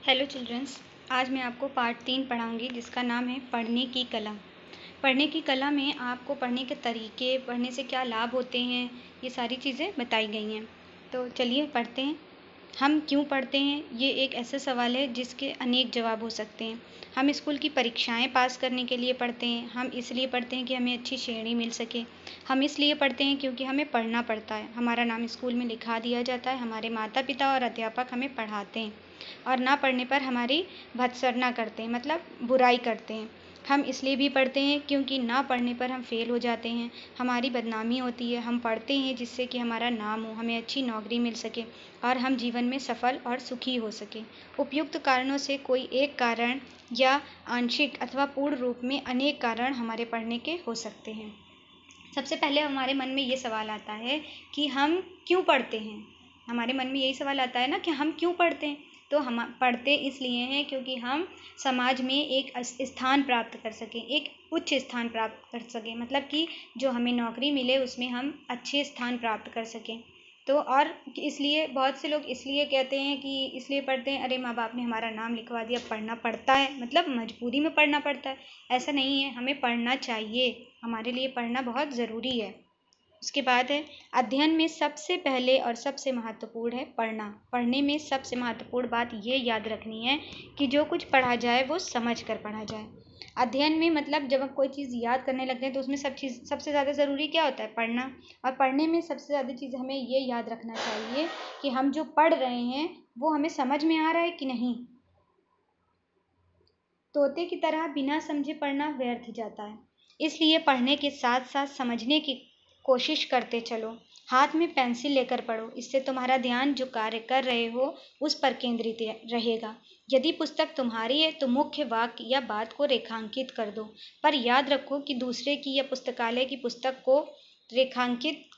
Hello children's. आज मैं आपको पार्ट 3 पढ़ाऊँगी जिसका नाम है पढ़ने की कला। पढ़ने की कला में आपको पढ़ने के तरीके, पढ़ने से क्या लाभ होते हैं, ये सारी चीज़ें बताई गई हैं। तो चलिए पढ़ते हैं। हम क्यों पढ़ते हैं, ये एक ऐसा सवाल है जिसके अनेक जवाब हो सकते हैं। हम स्कूल की परीक्षाएं पास करने के लिए पढ़ते हैं। हम इसलिए पढ़ते हैं कि हमें अच्छी श्रेणी मिल सके। हम इसलिए पढ़ते हैं क्योंकि हमें पढ़ना पड़ता है। हमारा नाम स्कूल में लिखा दिया जाता है। हमारे माता पिता और अध्यापक हमें पढ़ाते हैं और ना पढ़ने पर हमारी भत्सना करते हैं, मतलब बुराई करते हैं। हम इसलिए भी पढ़ते हैं क्योंकि ना पढ़ने पर हम फेल हो जाते हैं, हमारी बदनामी होती है। हम पढ़ते हैं जिससे कि हमारा नाम हो, हमें अच्छी नौकरी मिल सके और हम जीवन में सफल और सुखी हो सके। उपयुक्त कारणों से कोई एक कारण या आंशिक अथवा पूर्ण रूप में अनेक कारण हमारे पढ़ने के हो सकते हैं। सबसे पहले हमारे मन में ये सवाल आता है कि हम क्यों पढ़ते हैं। हमारे मन में यही सवाल आता है ना कि हम क्यों पढ़ते हैं। तो हम पढ़ते इसलिए हैं क्योंकि हम समाज में एक स्थान प्राप्त कर सकें, एक उच्च स्थान प्राप्त कर सकें, मतलब कि जो हमें नौकरी मिले उसमें हम अच्छे स्थान प्राप्त कर सकें। तो और इसलिए बहुत से लोग इसलिए कहते हैं कि इसलिए पढ़ते हैं, अरे माँ बाप ने हमारा नाम लिखवा दिया, पढ़ना पड़ता है, मतलब मजबूरी में पढ़ना पड़ता है। ऐसा नहीं है, हमें पढ़ना चाहिए, हमारे लिए पढ़ना बहुत ज़रूरी है। उसके बाद है अध्ययन में सबसे पहले और सबसे महत्वपूर्ण है पढ़ना। पढ़ने में सबसे महत्वपूर्ण बात ये याद रखनी है कि जो कुछ पढ़ा जाए वो समझ कर पढ़ा जाए। अध्ययन में मतलब जब हम कोई चीज़ याद करने लगते हैं तो उसमें सबसे ज़्यादा ज़रूरी क्या होता है, पढ़ना। और पढ़ने में सबसे ज़्यादा चीज़ हमें ये याद रखना चाहिए कि हम जो पढ़ रहे हैं वो हमें समझ में आ रहा है कि नहीं। तोते की तरह बिना समझे पढ़ना व्यर्थ जाता है, इसलिए पढ़ने के साथ साथ समझने की कोशिश करते चलो। हाथ में पेंसिल लेकर पढ़ो, इससे तुम्हारा ध्यान जो कार्य कर रहे हो उस पर केंद्रित रहेगा। यदि पुस्तक तुम्हारी है तो मुख्य वाक्य या बात को रेखांकित कर दो, पर याद रखो कि दूसरे की या पुस्तकालय की पुस्तक को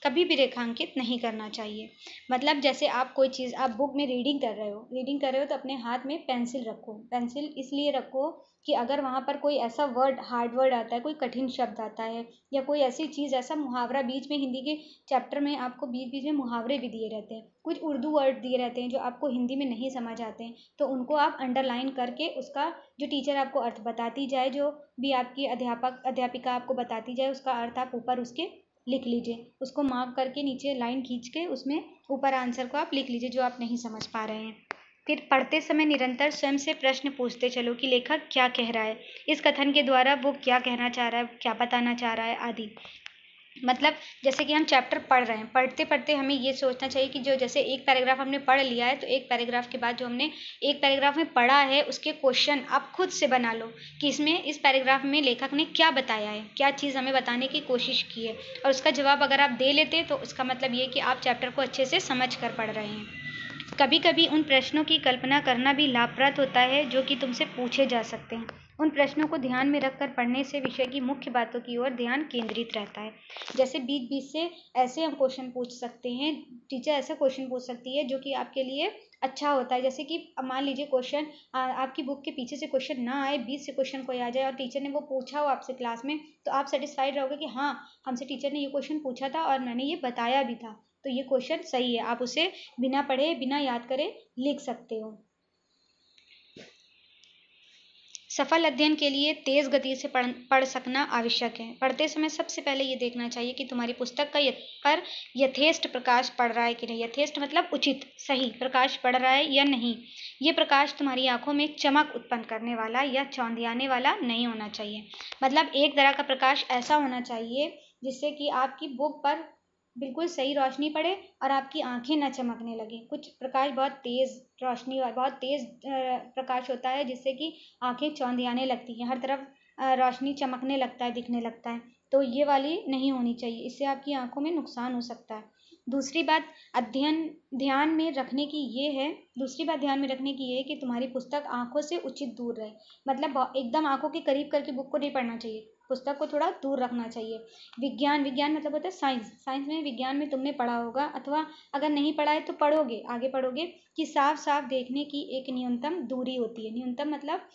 कभी भी रेखांकित नहीं करना चाहिए। मतलब जैसे आप कोई चीज़, आप बुक में रीडिंग कर रहे हो तो अपने हाथ में पेंसिल रखो। पेंसिल इसलिए रखो कि अगर वहाँ पर कोई ऐसा वर्ड, हार्ड वर्ड आता है, कोई कठिन शब्द आता है या कोई ऐसी चीज़, ऐसा मुहावरा, बीच में हिंदी के चैप्टर में आपको बीच बीच में मुहावरे भी दिए रहते हैं, कुछ उर्दू वर्ड दिए रहते हैं जो आपको हिंदी में नहीं समझ आते हैं, तो उनको आप अंडरलाइन करके उसका जो टीचर आपको अर्थ बताती जाए, जो भी आपकी अध्यापिका आपको बताती जाए, उसका अर्थ आप ऊपर उसके लिख लीजिए। उसको मार्क करके नीचे लाइन खींच के उसमें ऊपर आंसर को आप लिख लीजिए जो आप नहीं समझ पा रहे हैं। फिर पढ़ते समय निरंतर स्वयं से प्रश्न पूछते चलो कि लेखक क्या कह रहा है, इस कथन के द्वारा वो क्या कहना चाह रहा है, क्या बताना चाह रहा है आदि। मतलब जैसे कि हम चैप्टर पढ़ रहे हैं, पढ़ते पढ़ते हमें ये सोचना चाहिए कि जो जैसे एक पैराग्राफ हमने पढ़ लिया है तो एक पैराग्राफ के बाद जो हमने एक पैराग्राफ में पढ़ा है उसके क्वेश्चन आप खुद से बना लो कि इसमें इस पैराग्राफ में लेखक ने क्या बताया है, क्या चीज़ हमें बताने की कोशिश की है, और उसका जवाब अगर आप दे लेते तो उसका मतलब ये कि आप चैप्टर को अच्छे से समझ कर पढ़ रहे हैं। कभी कभी उन प्रश्नों की कल्पना करना भी लाभप्रद होता है जो कि तुमसे पूछे जा सकते हैं। उन प्रश्नों को ध्यान में रखकर पढ़ने से विषय की मुख्य बातों की ओर ध्यान केंद्रित रहता है। जैसे बीच बीच से ऐसे हम क्वेश्चन पूछ सकते हैं, टीचर ऐसा क्वेश्चन पूछ सकती है जो कि आपके लिए अच्छा होता है। जैसे कि मान लीजिए क्वेश्चन आपकी बुक के पीछे से क्वेश्चन ना आए, बीच से क्वेश्चन कोई आ जाए और टीचर ने वो पूछा हो आपसे क्लास में, तो आप सेटिस्फाइड रहोगे कि हाँ, हमसे टीचर ने ये क्वेश्चन पूछा था और मैंने ये बताया भी था, तो ये क्वेश्चन सही है। आप उसे बिना पढ़े, बिना याद करे लिख सकते हो। सफल अध्ययन के लिए तेज गति से पढ़ सकना आवश्यक है। पढ़ते समय सबसे पहले ये देखना चाहिए कि तुम्हारी पुस्तक का पर यथेष्ट प्रकाश पड़ रहा है कि नहीं। यथेष्ट मतलब उचित, सही प्रकाश पड़ रहा है या नहीं। ये प्रकाश तुम्हारी आंखों में चमक उत्पन्न करने वाला या चौंधियाने वाला नहीं होना चाहिए। मतलब एक तरह का प्रकाश ऐसा होना चाहिए जिससे कि आपकी बुक पर बिल्कुल सही रोशनी पड़े और आपकी आंखें न चमकने लगे। कुछ प्रकाश बहुत तेज़ रोशनी और बहुत तेज़ प्रकाश होता है जिससे कि आंखें चौंधियाने लगती हैं, हर तरफ रोशनी चमकने लगता है, दिखने लगता है, तो ये वाली नहीं होनी चाहिए, इससे आपकी आंखों में नुकसान हो सकता है। दूसरी बात ध्यान में रखने की ये है कि तुम्हारी पुस्तक आंखों से उचित दूर रहे। मतलब एकदम आंखों के करीब करके बुक को नहीं पढ़ना चाहिए, पुस्तक को थोड़ा दूर रखना चाहिए। विज्ञान मतलब होता है साइंस में, विज्ञान में तुमने पढ़ा होगा, अथवा अगर नहीं पढ़ा है तो पढ़ोगे, आगे पढ़ोगे कि साफ साफ देखने की एक न्यूनतम दूरी होती है। न्यूनतम मतलब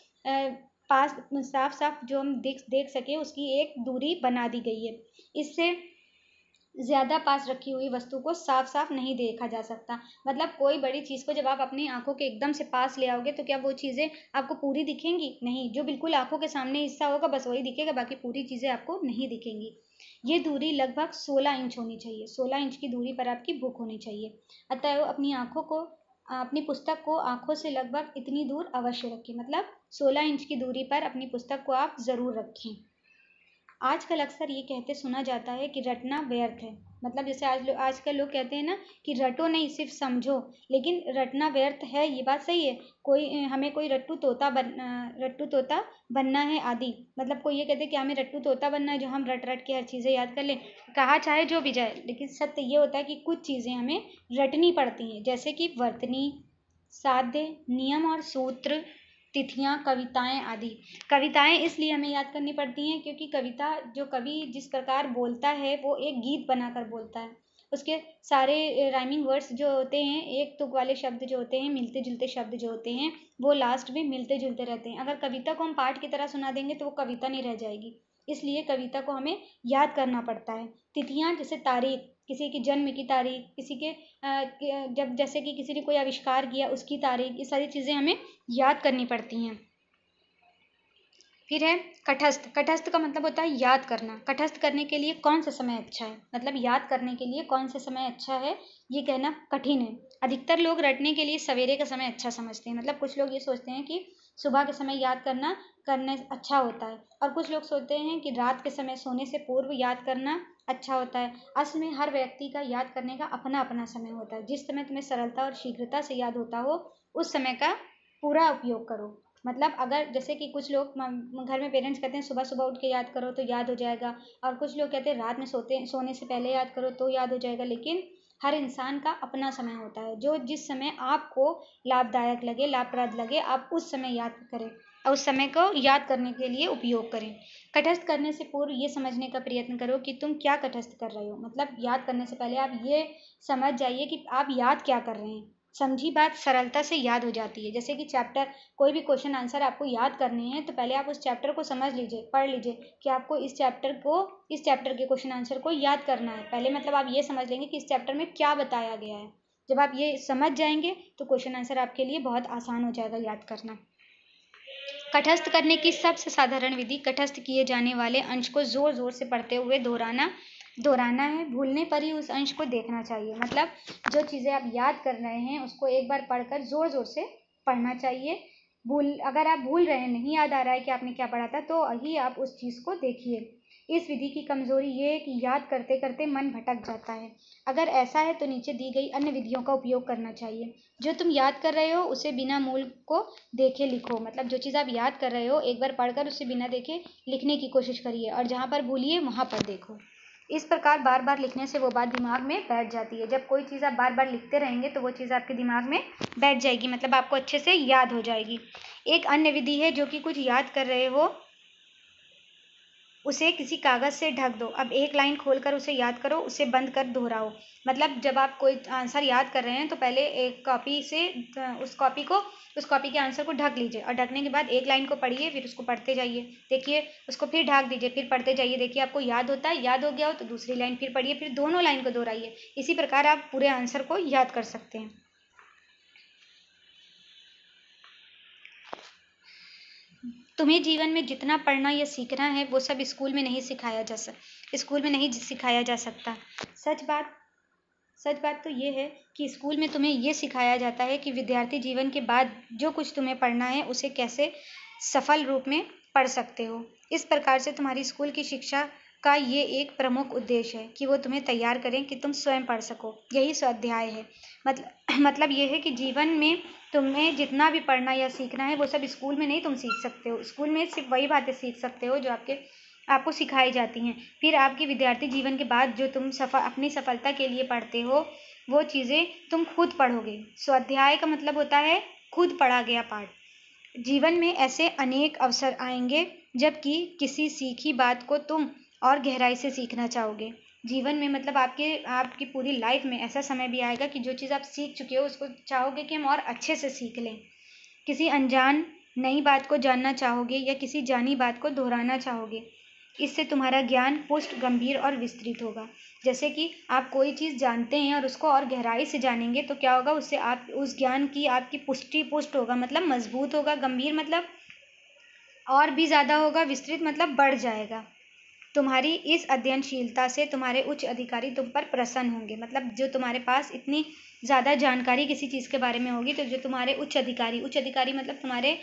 पास, साफ साफ जो हम देख सके उसकी एक दूरी बना दी गई है। इससे ज़्यादा पास रखी हुई वस्तु को साफ साफ नहीं देखा जा सकता। मतलब कोई बड़ी चीज़ को जब आप अपनी आंखों के एकदम से पास ले आओगे तो क्या वो चीज़ें आपको पूरी दिखेंगी? नहीं, जो बिल्कुल आंखों के सामने हिस्सा होगा बस वही दिखेगा, बाकी पूरी चीज़ें आपको नहीं दिखेंगी। ये दूरी लगभग 16 इंच होनी चाहिए। 16 इंच की दूरी पर आपकी बुक होनी चाहिए। अतः अपनी आंखों को अपनी पुस्तक को आंखों से लगभग इतनी दूर अवश्य रखें। मतलब 16 इंच की दूरी पर अपनी पुस्तक को आप ज़रूर रखें। आजकल अक्सर ये कहते सुना जाता है कि रटना व्यर्थ है। मतलब जैसे आजकल लोग कहते हैं ना कि रटो नहीं, सिर्फ समझो। लेकिन रटना व्यर्थ है, ये बात सही है। हमें कोई रट्टू तोता बनना है आदि। मतलब कोई ये कहते हैं कि हमें रट्टू तोता बनना है जो हम रट रट के हर चीज़ें याद कर लें। कहा चाहे जो भी जाए, लेकिन सत्य ये होता है कि कुछ चीज़ें हमें रटनी पड़ती हैं, जैसे कि वर्तनी, साध्य, नियम और सूत्र, तिथियां, कविताएं आदि। कविताएं इसलिए हमें याद करनी पड़ती हैं क्योंकि कविता, जो कवि जिस प्रकार बोलता है वो एक गीत बनाकर बोलता है। उसके सारे राइमिंग वर्ड्स जो होते हैं, एक तुक वाले शब्द जो होते हैं, मिलते जुलते शब्द जो होते हैं, वो लास्ट में मिलते जुलते रहते हैं। अगर कविता को हम पाठ की तरह सुना देंगे तो वो कविता नहीं रह जाएगी। इसलिए कविता को हमें याद करना पड़ता है। तिथियां जैसे तारीख, किसी की जन्म की तारीख, किसी के जब जैसे कि किसी ने कोई आविष्कार किया उसकी तारीख, ये सारी चीज़ें हमें याद करनी पड़ती हैं। फिर है कटस्थ। कटस्थ का मतलब होता है याद करना। कटस्थ करने के लिए कौन सा समय अच्छा है, मतलब याद करने के लिए कौन सा समय अच्छा है, ये कहना कठिन है। अधिकतर लोग रटने के लिए सवेरे का समय अच्छा समझते हैं। मतलब कुछ लोग ये सोचते हैं कि सुबह के समय याद करने अच्छा होता है, और कुछ लोग सोचते हैं कि रात के समय सोने से पूर्व याद करना अच्छा होता है। असल में हर व्यक्ति का याद करने का अपना अपना समय होता है। जिस समय तुम्हें सरलता और शीघ्रता से याद होता हो, उस समय का पूरा उपयोग करो। मतलब अगर जैसे कि कुछ लोग घर में पेरेंट्स कहते हैं सुबह सुबह उठ के याद करो तो याद हो जाएगा, और कुछ लोग कहते हैं रात में सोने से पहले याद करो तो याद हो जाएगा। लेकिन हर इंसान का अपना समय होता है। जो जिस समय आपको लाभदायक लगे, लाभप्रद लगे, आप उस समय याद करें और उस समय को याद करने के लिए उपयोग करें। कटस्थ करने से पूर्व ये समझने का प्रयत्न करो कि तुम क्या कटस्थ कर रहे हो। मतलब याद करने से पहले आप ये समझ जाइए कि आप याद क्या कर रहे हैं। समझी बात सरलता से याद हो जाती है। जैसे कि चैप्टर, कोई भी क्वेश्चन आंसर आपको याद करने हैं तो पहले आप उस चैप्टर को समझ लीजिए, पढ़ लीजिए कि आपको इस चैप्टर के क्वेश्चन आंसर को याद करना है पहले। मतलब आप ये समझ लेंगे कि इस चैप्टर में क्या बताया गया है। जब आप ये समझ जाएंगे तो क्वेश्चन आंसर आपके लिए बहुत आसान हो जाएगा याद करना। कटस्थ करने की सबसे साधारण विधि कटस्थ किए जाने वाले अंश को जोर जोर से पढ़ते हुए दोहराना है। भूलने पर ही उस अंश को देखना चाहिए। मतलब जो चीज़ें आप याद कर रहे हैं उसको एक बार पढ़कर जोर जोर से पढ़ना चाहिए। अगर आप भूल रहे हैं, नहीं याद आ रहा है कि आपने क्या पढ़ा था, तो ही आप उस चीज़ को देखिए। इस विधि की कमजोरी ये है कि याद करते करते मन भटक जाता है। अगर ऐसा है तो नीचे दी गई अन्य विधियों का उपयोग करना चाहिए। जो तुम याद कर रहे हो उसे बिना मूल को देखे लिखो। मतलब जो चीज़ आप याद कर रहे हो एक बार पढ़कर उसे बिना देखे लिखने की कोशिश करिए, और जहाँ पर भूलिए वहाँ पर देखो। इस प्रकार बार बार लिखने से वो बात दिमाग में बैठ जाती है। जब कोई चीज़ आप बार बार लिखते रहेंगे तो वो चीज़ आपके दिमाग में बैठ जाएगी, मतलब आपको अच्छे से याद हो जाएगी। एक अन्य विधि है, जो कि कुछ याद कर रहे हो उसे किसी कागज़ से ढक दो। अब एक लाइन खोलकर उसे याद करो, उसे बंद कर दोहराओ। मतलब जब आप कोई आंसर याद कर रहे हैं तो पहले एक कॉपी से उस कॉपी के आंसर को ढक लीजिए, और ढकने के बाद एक लाइन को पढ़िए, फिर उसको पढ़ते जाइए। देखिए उसको फिर ढक दीजिए, फिर पढ़ते जाइए। देखिए आपको याद होता है, याद हो गया हो तो दूसरी लाइन फिर पढ़िए, फिर दोनों लाइन को दोहराइए। इसी प्रकार आप पूरे आंसर को याद कर सकते हैं। तुम्हें जीवन में जितना पढ़ना या सीखना है वो सब स्कूल में नहीं सिखाया जा सकता। सच बात तो ये है कि स्कूल में तुम्हें ये सिखाया जाता है कि विद्यार्थी जीवन के बाद जो कुछ तुम्हें पढ़ना है उसे कैसे सफल रूप में पढ़ सकते हो। इस प्रकार से तुम्हारी स्कूल की शिक्षा का ये एक प्रमुख उद्देश्य है कि वो तुम्हें तैयार करें कि तुम स्वयं पढ़ सको। यही स्वाध्याय है। मतलब ये है कि जीवन में तुम्हें जितना भी पढ़ना या सीखना है वो सब स्कूल में नहीं तुम सीख सकते हो। स्कूल में सिर्फ वही बातें सीख सकते हो जो आपको सिखाई जाती हैं। फिर आपके विद्यार्थी जीवन के बाद जो तुम अपनी सफलता के लिए पढ़ते हो वो चीज़ें तुम खुद पढ़ोगे। स्वाध्याय का मतलब होता है खुद पढ़ा गया पाठ। जीवन में ऐसे अनेक अवसर आएंगे जबकि किसी सीखी बात को तुम और गहराई से सीखना चाहोगे। जीवन में मतलब आपकी पूरी लाइफ में ऐसा समय भी आएगा कि जो चीज़ आप सीख चुके हो उसको चाहोगे कि हम और अच्छे से सीख लें। किसी अनजान नई बात को जानना चाहोगे या किसी जानी बात को दोहराना चाहोगे। इससे तुम्हारा ज्ञान पुष्ट, गंभीर और विस्तृत होगा। जैसे कि आप कोई चीज़ जानते हैं और उसको और गहराई से जानेंगे तो क्या होगा, उससे आप उस ज्ञान की आपकी पुष्ट होगा, मतलब मजबूत होगा, गंभीर मतलब और भी ज़्यादा होगा, विस्तृत मतलब बढ़ जाएगा। तुम्हारी इस अध्ययनशीलता से तुम्हारे उच्च अधिकारी तुम पर प्रसन्न होंगे, मतलब जो तुम्हारे पास इतनी ज़्यादा जानकारी किसी चीज़ के बारे में होगी तो जो तुम्हारे उच्च अधिकारी मतलब तुम्हारे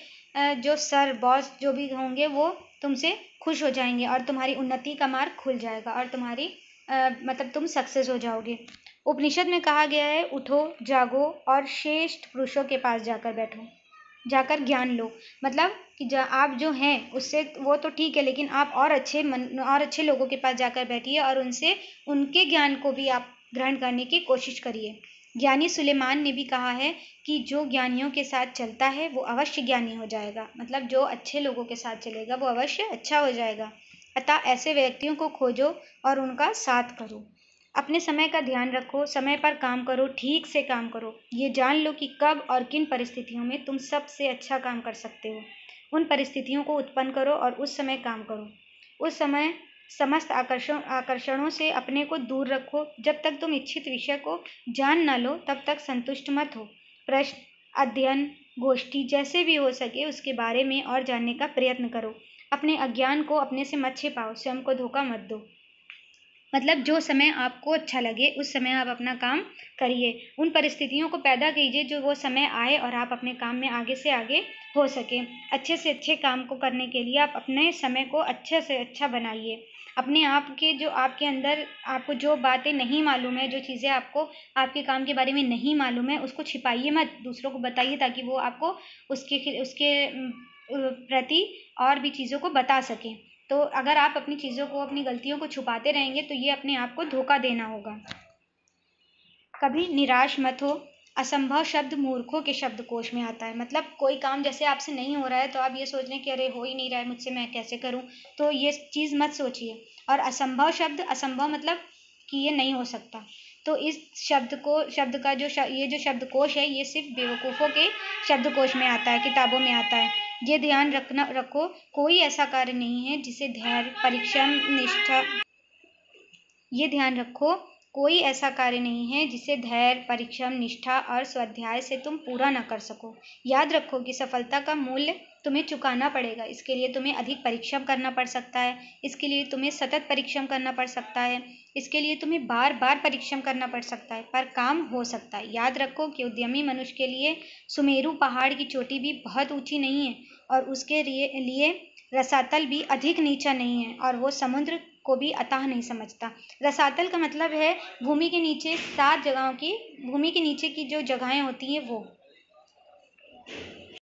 जो सर बॉस जो भी होंगे वो तुमसे खुश हो जाएंगे और तुम्हारी उन्नति का मार्ग खुल जाएगा और तुम्हारी मतलब तुम सक्सेस हो जाओगे। उपनिषद में कहा गया है, उठो, जागो और श्रेष्ठ पुरुषों के पास जाकर बैठो, जाकर ज्ञान लो। मतलब कि आप जो हैं उससे वो तो ठीक है, लेकिन आप और अच्छे लोगों के पास जाकर बैठिए और उनसे उनके ज्ञान को भी आप ग्रहण करने की कोशिश करिए। ज्ञानी सुलेमान ने भी कहा है कि जो ज्ञानियों के साथ चलता है वो अवश्य ज्ञानी हो जाएगा, मतलब जो अच्छे लोगों के साथ चलेगा वो अवश्य अच्छा हो जाएगा। अतः ऐसे व्यक्तियों को खोजो और उनका साथ करो। अपने समय का ध्यान रखो, समय पर काम करो, ठीक से काम करो। ये जान लो कि कब और किन परिस्थितियों में तुम सबसे अच्छा काम कर सकते हो। उन परिस्थितियों को उत्पन्न करो और उस समय काम करो। उस समय समस्त आकर्षणों से अपने को दूर रखो। जब तक तुम इच्छित विषय को जान ना लो तब तक संतुष्ट मत हो। प्रश्न, अध्ययन, गोष्ठी जैसे भी हो सके उसके बारे में और जानने का प्रयत्न करो। अपने अज्ञान को अपने से मत छिपाओ, स्वयं को धोखा मत दो। मतलब जो समय आपको अच्छा लगे उस समय आप अपना काम करिए। उन परिस्थितियों को पैदा कीजिए जो वो समय आए और आप अपने काम में आगे से आगे हो सके। अच्छे से अच्छे काम को करने के लिए आप अपने समय को अच्छे से अच्छा बनाइए। अपने आप के जो आपके अंदर आपको जो बातें नहीं मालूम है, जो चीज़ें आपको आपके काम के बारे में नहीं मालूम है उसको छिपाइए मत, दूसरों को बताइए ताकि वो आपको उसके प्रति और भी चीज़ों को बता सकें। तो अगर आप अपनी चीज़ों को, अपनी गलतियों को छुपाते रहेंगे तो ये अपने आप को धोखा देना होगा। कभी निराश मत हो। असंभव शब्द मूर्खों के शब्दकोश में आता है। मतलब कोई काम जैसे आपसे नहीं हो रहा है तो आप ये सोच रहे हैं कि अरे हो ही नहीं रहा है मुझसे, मैं कैसे करूं, तो ये चीज़ मत सोचिए। और असंभव मतलब कि ये नहीं हो सकता। तो इस शब्द का ये जो शब्दकोश है ये सिर्फ बेवकूफ़ों के शब्दकोश में आता है, किताबों में आता है। ये ध्यान रखो, कोई ऐसा कार्य नहीं है जिसे धैर्य, परिश्रम, निष्ठा ये ध्यान रखो, कोई ऐसा कार्य नहीं है जिसे धैर्य, परिश्रम, निष्ठा और स्वाध्याय से तुम पूरा न कर सको। याद रखो कि सफलता का मूल्य तुम्हें चुकाना पड़ेगा। इसके लिए तुम्हें अधिक परिश्रम करना पड़ सकता है, इसके लिए तुम्हें सतत परिश्रम करना पड़ सकता है, इसके लिए तुम्हें बार बार परिश्रम करना पड़ सकता है, पर काम हो सकता है। याद रखो कि उद्यमी मनुष्य के लिए सुमेरु पहाड़ की चोटी भी बहुत ऊंची नहीं है और उसके लिए रसातल भी अधिक नीचा नहीं है और वो समुद्र को भी अथाह नहीं समझता। रसातल का मतलब है भूमि के नीचे 7 जगहों की, भूमि के नीचे की जो जगहें होती हैं वो।